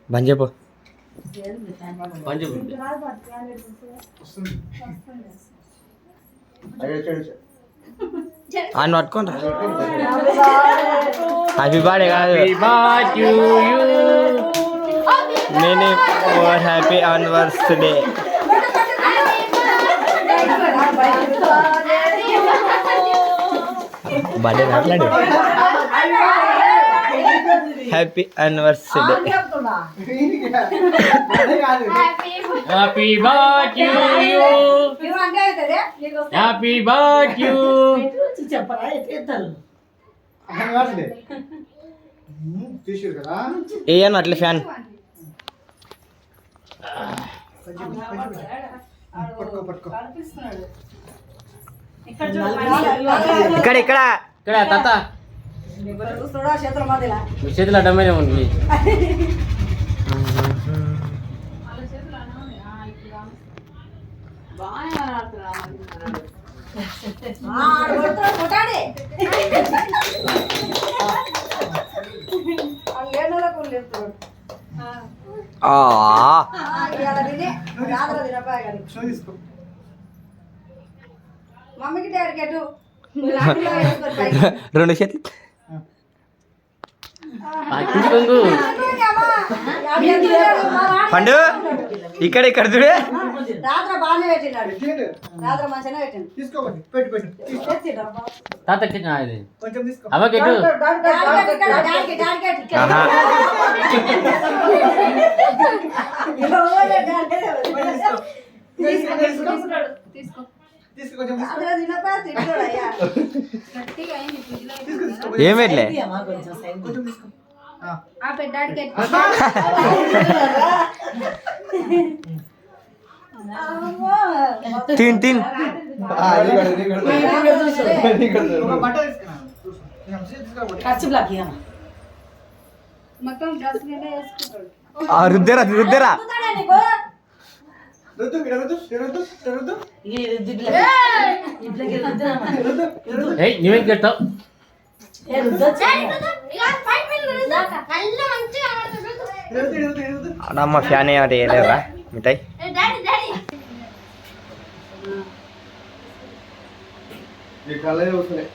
బంద్ చెప్పు అని పట్టుకోండి హ్యాపీ బర్త్డే కాదు many more happy anniversary birthday మాట్లాడు happy anniversary happy birthday happy birthday ఏ అన్న అట్లా ఫ్యాన్ ఇక్కడ ఇక్కడ ఇక్కడ తాత చేతులు అడ్డమైన ఉంది మమ్మీకి డాడీకి రెండు చేతులు పండు ఇక్కడ ఇక్కడ చూడే రాత్ర బాగానే పెట్టినాడు రాత్ర మంచిగా పెట్టిండు తాతకి అవకెట్టు ఏం పెట్టలే తిన్ తిన్ రుద్దరా రుద్దరా నువ్వేం కట్టావు అమ్మ ఫ్యాన్ ఏమంటే వేయలేరా మిఠాయి కళ్ళే వస్తున్నాయి.